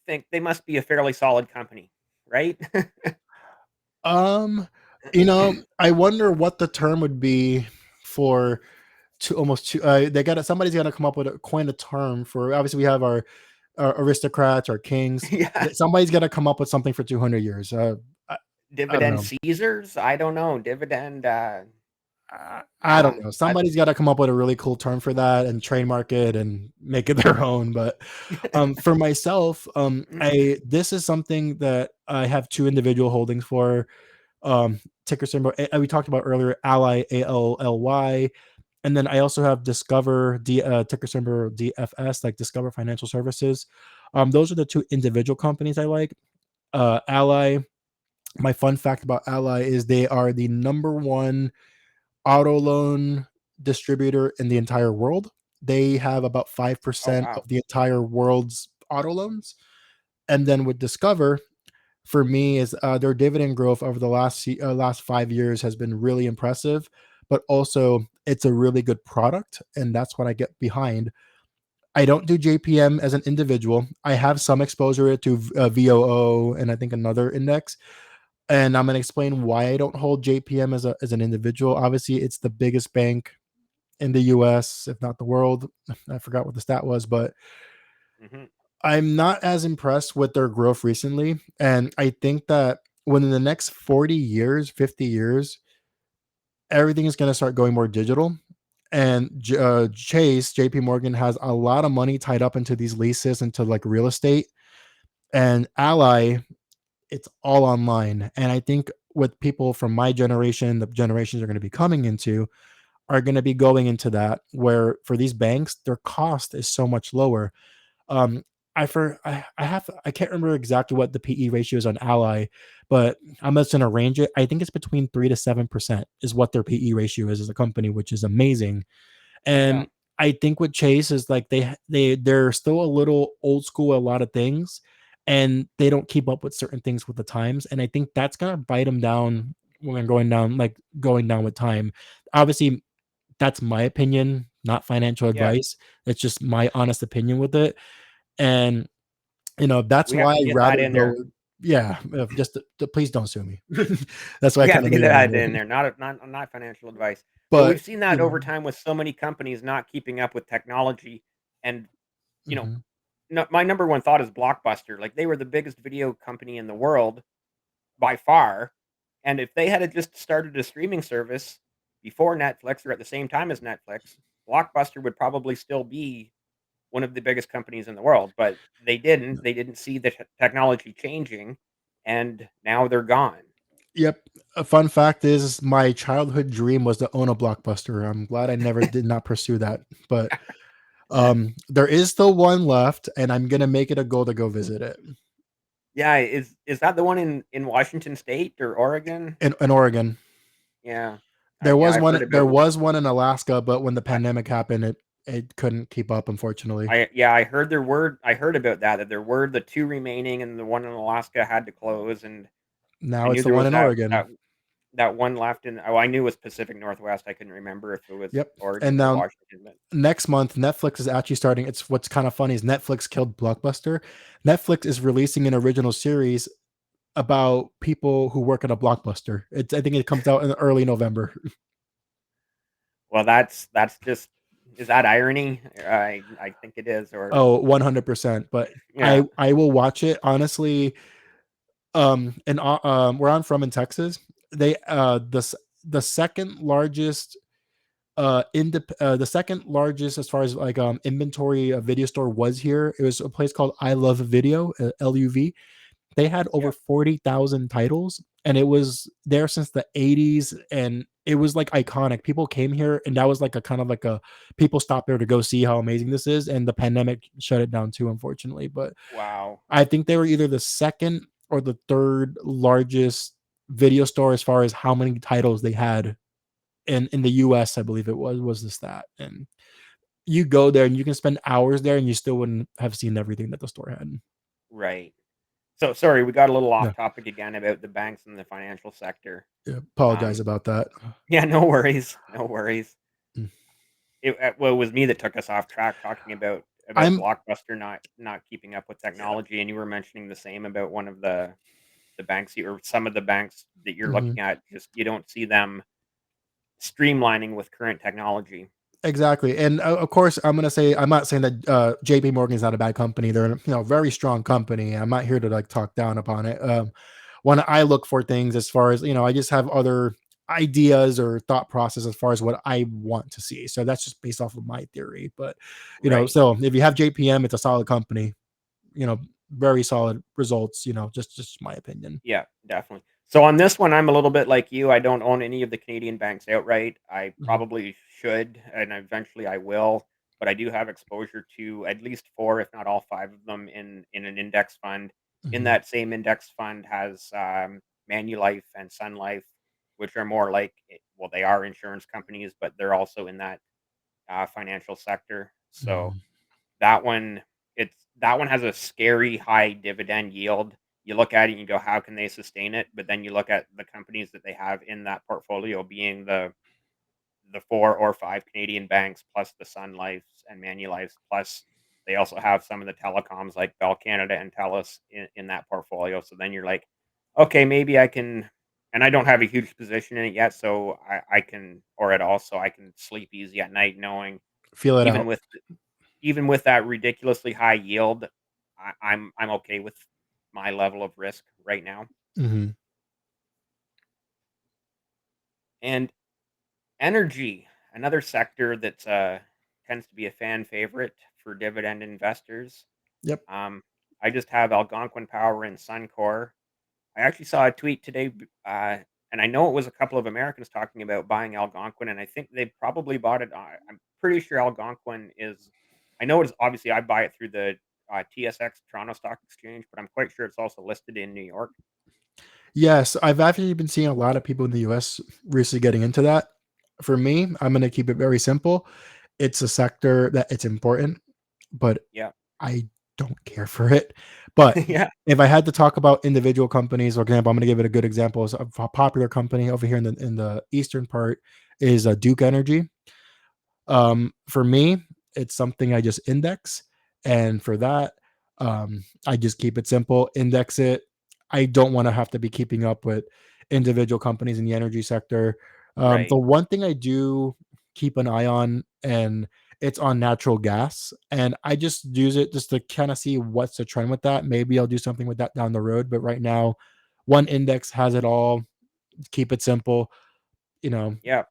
think they must be a fairly solid company, right? Um, I wonder what the term would be for two almost two. They got somebody's got to come up with coin a term for. Obviously, we have our aristocrats, our kings. Yeah. Somebody's got to come up with something for 200 years. I, I don't Dividend know. Caesars? I don't know. Dividend I don't yeah. know. That Somebody's got to come up with a really cool term for that and trademark it and make it their own. But for myself, I this is something that I have two individual holdings for. Ticker symbol we talked about earlier, Ally ALLY, and then I also have Discover ticker symbol DFS, like Discover Financial Services. Those are the two individual companies I like. Ally. My fun fact about Ally is they are the number one auto loan distributor in the entire world. They have about Oh 5% of wow. the entire world's auto loans. And then with Discover, for me, is their dividend growth over the last 5 years has been really impressive, but also it's a really good product, and that's what I get behind. I don't do JPM as an individual. I have some exposure to VOO and I think another index, and I'm going to explain why I don't hold JPM as an individual. Obviously, it's the biggest bank in the U.S., if not the world. I forgot what the stat was, but Hmm. I'm not as impressed with their growth recently, and I think that when in the next 40 years, 50 years, everything is going to start going more digital. And Chase, JP Morgan has a lot of money tied up into these leases, into like real estate. And Ally, it's all online. And I think with people from my generation, the generations are going to be coming into, are going to be going into that, where for these banks, their cost is so much lower. Um, I can't remember exactly what the PE ratio is on Ally, but I'm just gonna range it. I think it's between 3 to 7% is what their PE ratio is as a company, which is amazing. Yeah. And I think with Chase is like they're still a little old school at a lot of things, and they don't keep up with certain things with the times. And I think that's gonna bite them down when they're going down with time. Obviously, that's my opinion, not financial Yeah. advice. It's just my honest opinion with it. And that's We have why to I'd get that rather in go there. with, yeah, just please don't sue me. That's why I We have kind to of get leave it on that there. in there. Not financial advice, but But we've seen that over time with so many companies not keeping up with technology, and you know, mhm. no, my number one thought is Blockbuster. Like they were the biggest video company in the world by far, and if they had just started a streaming service before Netflix or at the same time as Netflix, Blockbuster would probably still be one of the biggest companies in the world. But they didn't. They didn't see the technology changing, and now they're gone. Yep. A fun fact is my childhood dream was to own a Blockbuster. I'm glad I never did not pursue that. But there is still one left, and I'm gonna make it a goal to go visit it Yeah, is that the one in Washington State or Oregon? in Oregon. Yeah. Yeah, There was I've one. heard There about was one in Alaska, but when the I pandemic happened, it couldn't keep up, unfortunately. I heard I heard about that there were the 2 remaining and the one in Alaska had to close, and I Now it's knew the there one was in Oregon. that one left in I knew it was Pacific Northwest, I couldn't remember if it was Yep. And Oregon or now Washington, but next month, Netflix is actually starting. It's what's kind of funny is Netflix killed Blockbuster. Netflix is releasing an original series about people who work at a Blockbuster. I think it comes out in early November. well, that's just is that irony? I think it is or Oh, 100%. But yeah, I will watch it honestly. And where I'm from in Texas, they the second largest the second largest as far as like inventory video store was here. It was a place called I Love Video, LUV. They had over yeah, 40,000 titles, and it was there since the 80s, and it was like iconic. People came here, and that was like a kind of like a people stopped there to go see how amazing this is, and the pandemic shut it down too, unfortunately. But wow. I think they were either the second or the third largest video store as far as how many titles they had in the US, I believe it was the stat. And you go there and you can spend hours there and you still wouldn't have seen everything that the store had. Right. So sorry, we got a little Yeah. off topic again about the banks and the financial sector. Yeah. Apologize Um, about that. yeah, no worries, no worries. Mm. Well, it was me that took us off track talking about I'm Blockbuster not keeping up with technology, and you were mentioning the same about one of the banks or some of the banks that you're mhm. looking at. Just you don't see them streamlining with current technology. Exactly. And of course, I'm going to say, I'm not saying that JP Morgan is not a bad company. They're, a very strong company. I'm not here to like talk down upon it. When I look for things as far as, I just have other ideas or thought process as far as what I want to see. So that's just based off of my theory. But, Right. so if you have JPM, it's a solid company, you know, very solid results, just my opinion. Yeah, definitely. So on this one, I'm a little bit like you. I don't own any of the Canadian banks outright. I Mhm, probably should, and eventually I will. But I do have exposure to at least four, if not all five of them, in an index fund. In mhm, that same index fund has Manulife and Sun Life, which are more like, well, they are insurance companies, but they're also in that financial sector. So Mhm. that one has a scary high dividend yield. You look at it and you go, how can they sustain it? But then you look at the companies that they have in that portfolio, being the 4 or 5 Canadian banks, plus the Sun Lifes and Manulifes, plus they also have some of the telecoms like Bell Canada and TELUS in that portfolio. So then you're like, okay, maybe I can, and I don't have a huge position in it yet, so I can, or at all, so I can sleep easy at night knowing Feel it even out. with even with that ridiculously high yield, I'm okay with my level of risk right now. Mhm. And energy, another sector that tends to be a fan favorite for dividend investors. Yep. Um, I just have Algonquin Power and Suncor. I actually saw a tweet today, and I know it was a couple of Americans talking about buying Algonquin, and I think they probably bought it. I'm pretty sure Algonquin is. I know it's obviously I buy it through the TSX Toronto Stock Exchange, but I'm quite sure it's also listed in New York. Yes, I've actually been seeing a lot of people in the US recently getting into that. For me, I'm gonna keep it very simple. It's a sector that it's important, but Yeah, I don't care for it. But yeah, if I had to talk about individual companies, for example, I'm gonna give it a good example. Is a popular company over here in the eastern part is Duke Energy. For me, it's something I just index, and for that, I just keep it simple, index it. I don't want to have to be keeping up with individual companies in the energy sector. The right. one thing I do keep an eye on, and it's on natural gas, and I just use it just to kind of see what's the trend with that. Maybe I'll do something with that down the road, but right now, one index has it all. Keep it simple. You know, Yeah,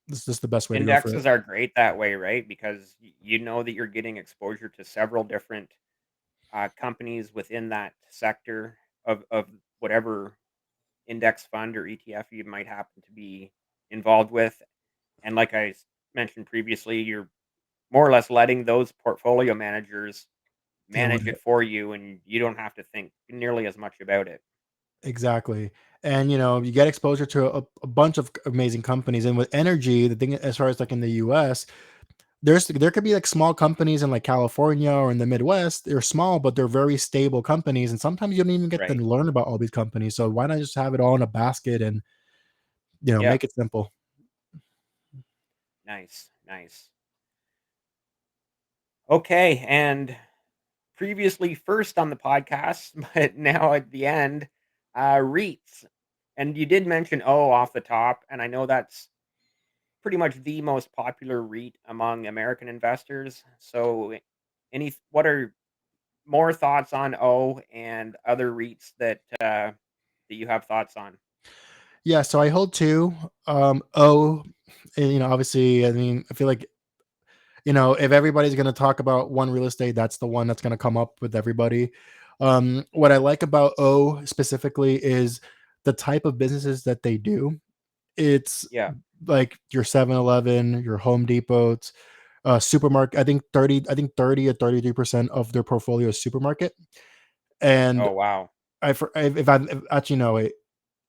this is the best way to go for it. indexes are great that way, right? Because you know that you're getting exposure to several different companies within that sector of whatever index fund or ETF you might happen to be involved with. And like mentioned previously, you're more or less letting those portfolio managers Deal with manage it it. for you, and you don't have to think nearly as much about it. Exactly. And you get exposure to a bunch of amazing companies. And with energy, the thing as far as like in the US, there could be like small companies in like California or in the Midwest. They're small, but they're very stable companies. And sometimes you don't even get to Right. learn about all these companies. So why not just have it all in a basket and Yeah. make it simple? Nice. Nice. Okay. And previously first on the podcast, but now at the end, REITs. And you did mention O off the top, and I know that's pretty much the most popular REIT among American investors. So, what are more thoughts on O and other REITs that you have thoughts on? Yeah, so I hold two. Oh, and, obviously, I mean, I feel like if everybody's going to talk about one real estate, that's the one that's going to come up with everybody. What I like about O specifically is the type of businesses that they do. It's Yeah. like your 7-Eleven, your Home Depots, supermarket. I think 30 or 33% of their portfolio is supermarket. And Oh wow. if I actually no wait,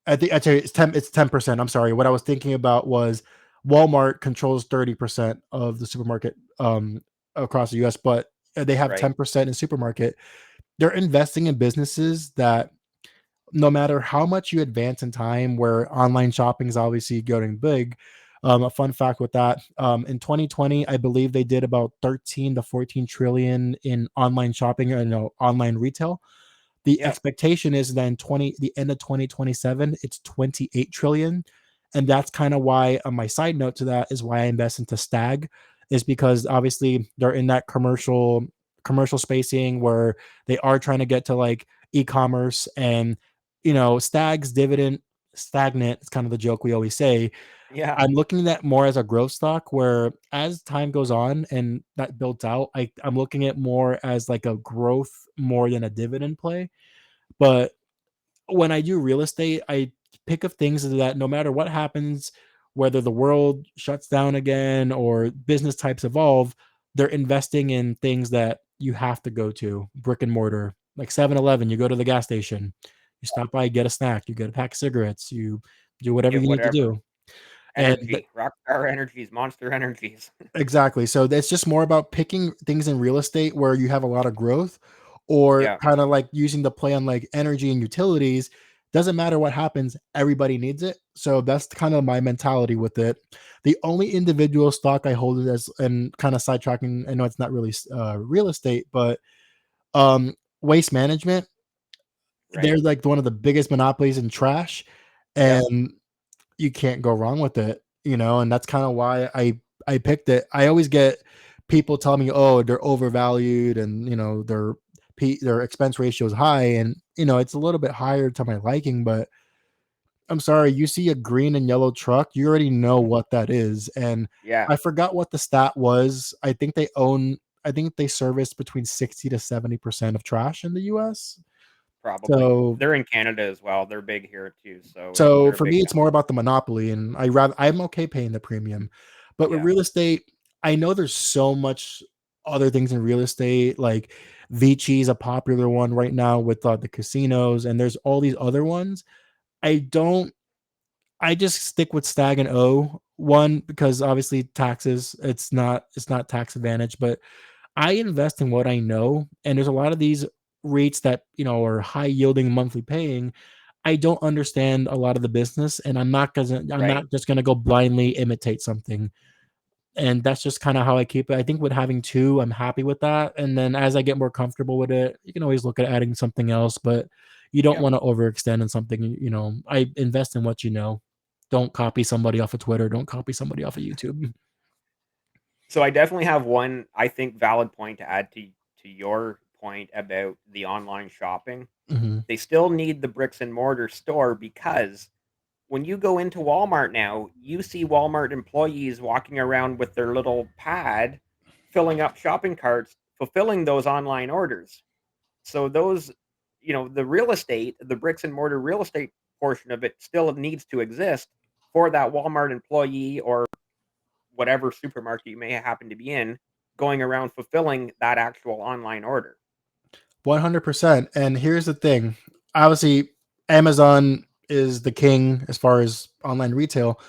I tell you it's 10%. I'm sorry. What I was thinking about was Walmart controls 30% of the supermarket across the US, but they have Right. 10% in supermarket. They're investing in businesses that no matter how much you advance in time, where online shopping is obviously getting big. A fun fact with that, in 2020, I believe they did about 13 to 14 trillion in online shopping, or online retail. The Yeah. expectation is then the end of 2027, it's 28 trillion. And that's kind of why, on my side note to that, is why I invest into Stag, is because obviously they're in that commercial spacing where they are trying to get to like e-commerce. And Stag's dividend stagnant. It's kind of the joke we always say. Yeah. I'm looking at more as a growth stock, where as time goes on and that builds out, I'm looking at more as like a growth more than a dividend play. But when I do real estate, I pick up things that no matter what happens, whether the world shuts down again or business types evolve, they're investing in things that you have to go to brick and mortar, like 7-Eleven. You go to the gas station, You stop by, get a snack, you get a pack of cigarettes, you do whatever Get you need to whatever. do. And Energy, Rockstar Energies, Monster Energies. exactly. So it's just more about picking things in real estate where you have a lot of growth, or Yeah, kind of like using the play on like energy and utilities. Doesn't matter what happens, everybody needs it. So that's kind of my mentality with it. The only individual stock I hold it as, and kind of sidetracking, I know it's not really real estate, but waste management. They're right. like one of the biggest monopolies in trash, Yep. and you can't go wrong with it, and that's kind of why I picked it. I always get people telling me, "Oh, they're overvalued, and their expense ratio is high," and it's a little bit higher to my liking. But I'm sorry, you see a green and yellow truck, you already know what that is. And Yeah, I forgot what the stat was. I think they service between 60 to 70% of trash in the U.S. probably. So They're in Canada as well. They're big here too, so So they're a for big me, it's more company. about the monopoly, and I'm okay paying the premium. But with Yeah, real estate, I know there's so much other things in real estate, like Vici is a popular one right now with the casinos, and there's all these other ones. I don't. I just stick with Stag and O one because obviously taxes. It's not tax advantage, but I invest in what I know, and there's a lot of these REITs that are high yielding monthly paying. I don't understand a lot of the business, and I'm right. not just gonna go blindly imitate something. And that's just kind of how I keep it. I think with having two, I'm happy with that. And then as I get more comfortable with it, you can always look at adding something else, but you don't Yep. want to overextend in something. I invest in what you know. Don't copy somebody off of Twitter. Don't copy somebody off of YouTube. So I definitely have one, I think, valid point to add to your point about the online shopping. Hmm. They still need the bricks and mortar store because when you go into Walmart now, you see Walmart employees walking around with their little pad, filling up shopping carts, fulfilling those online orders. So those, the real estate, the bricks and mortar real estate portion of it still needs to exist for that Walmart employee or whatever supermarket you may happen to be in, going around fulfilling that actual online order. 100%. And here's the thing. Obviously, Amazon is the king as far as online retail.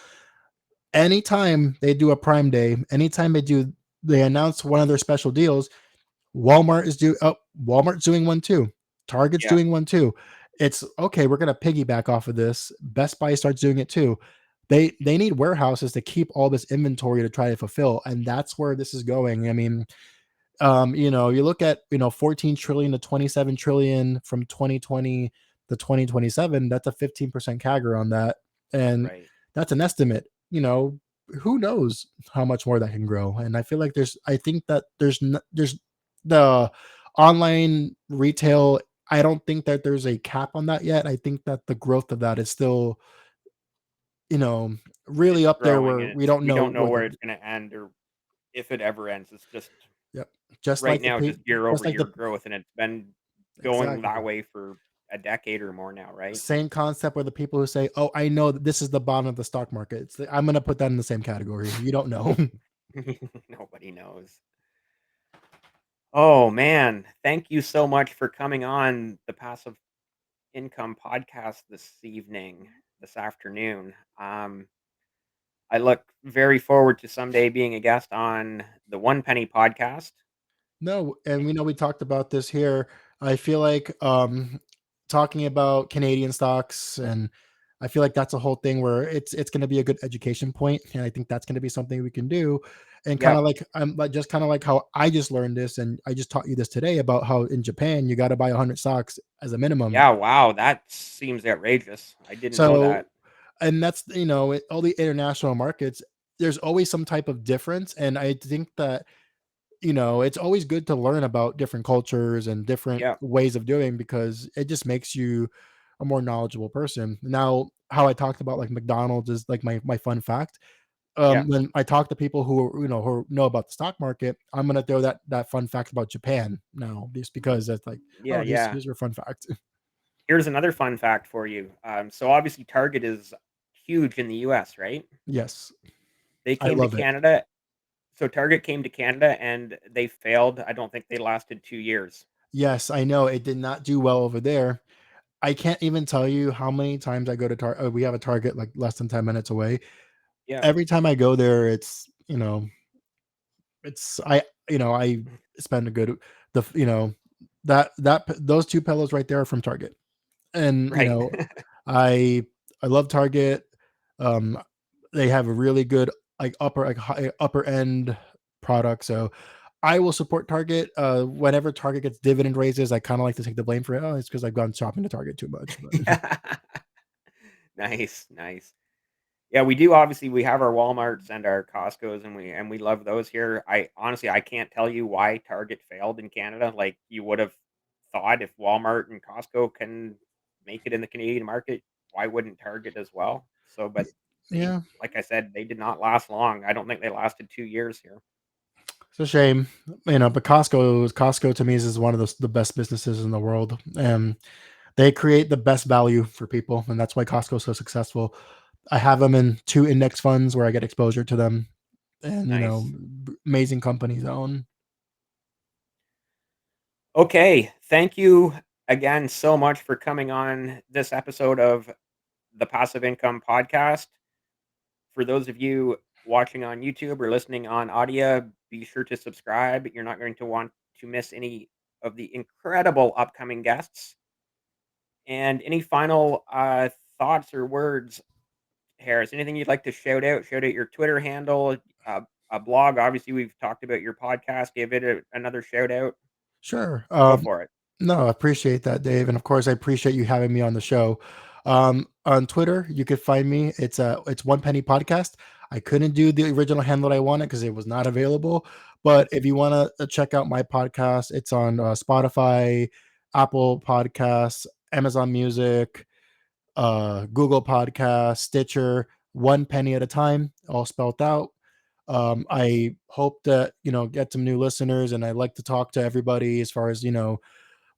Anytime they do a Prime Day, anytime they announce one of their special deals, Walmart's doing one too. Target's Yeah, doing one too. It's okay, we're gonna piggyback off of this. Best Buy starts doing it too. They need warehouses to keep all this inventory to try to fulfill, and that's where this is going. I mean, you look at 14 trillion to 27 trillion from 2020 to 2027. That's a 15% CAGR on that, and right. that's an estimate. Who knows how much more that can grow? And I feel like I think that there's the online retail. I don't think that there's a cap on that yet. I think that the growth of that is still, you know, really It's up there growing where and we don't we know don't know where where the it's going to end or if it ever ends. It's just yep. Just right like the now, just year just over like year the growth, and it's been going that exactly. way for a decade or more now, right? Same concept where the people who say, "Oh, I know that this is the bottom of the stock market." I'm gonna put that in the same category. You don't know. Nobody knows. Oh man, thank you so much for coming on the Passive Income podcast this afternoon. I look very forward to someday being a guest on the One Penny podcast. No, and we know we talked about this here. I feel like talking about Canadian stocks, and I feel like that's a whole thing where it's going to be a good education point, and I think that's going to be something we can do. And kind Yep. of like I'm like just kind of like how I just learned this, and I just taught you this today about how in Japan you got to buy 100 stocks as a minimum. Yeah. Wow. That seems outrageous. I didn't know So, that. and that's all the international markets. There's always some type of difference, and I think that it's always good to learn about different cultures and different Yeah. ways of doing, because it just makes you a more knowledgeable person. Now, how I talked about like McDonald's is like my fun fact. Yeah. When I talk to people who know about the stock market, I'm gonna throw that fun fact about Japan now, just because that's like, Yeah. oh, here's Yeah. here's your fun fact. Here's another fun fact for you. So obviously Target is huge in the U.S., right? Yes, They I came to love it. Canada. So Target came to Canada and they failed. I don't think they lasted 2 years. Yes, I know it did not do well over there. I can't even tell you how many times I go to Target. We have a Target like less than 10 minutes away. Yeah. Every time I go there, it's I spend a good the that those two pillows right there are from Target, and Right. I I love Target. Um, they have a really good like high, upper end product, so I will support Target. Whenever Target gets dividend raises, I kind of like to take the blame for it. Oh, it's because I've gone shopping to Target too much. But Nice, nice. Yeah, we do obviously we have our Walmarts and our Costcos and we love those here. I honestly I can't tell you why Target failed in Canada. Like you would have thought if Walmart and Costco can make it in the Canadian market, why wouldn't Target as well? So but they yeah, like I said, they did not last long. I don't think they lasted 2 years here. it's a shame, but Costco to me is one of the best businesses in the world. They create the best value for people, and that's why Costco is so successful. I have them in two index funds where I get exposure to them, and Nice. amazing companies own. Okay, thank you again so much for coming on this episode of the Passive Income Podcast. For those of you watching on YouTube or listening on audio, be sure to subscribe. You're not going to want to miss any of the incredible upcoming guests. And any final thoughts or words, Harris? Anything you'd like to shout out? Shout out your Twitter handle, a blog. Obviously, we've talked about your podcast. Give it another shout out. Sure. Go for it. No, I appreciate that, Dave, and of course, I appreciate you having me on the show. On Twitter, you could find me. It's One Penny Podcast. I couldn't do the original handle that I wanted because it was not available. But if you want to check out my podcast, it's on Spotify, Apple Podcasts, Amazon Music, Google Podcasts, Stitcher. One penny at a time, all spelled out. I hope that get some new listeners, and I like to talk to everybody as far as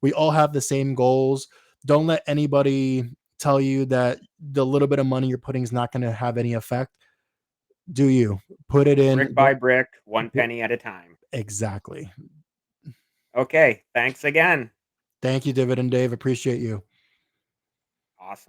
we all have the same goals. Don't let anybody tell you that the little bit of money you're putting is not going to have any effect. Do you put it Brick in? by brick, one penny at a time. Exactly. Okay. Thanks again. Thank you, David and Dave. Appreciate you. Awesome.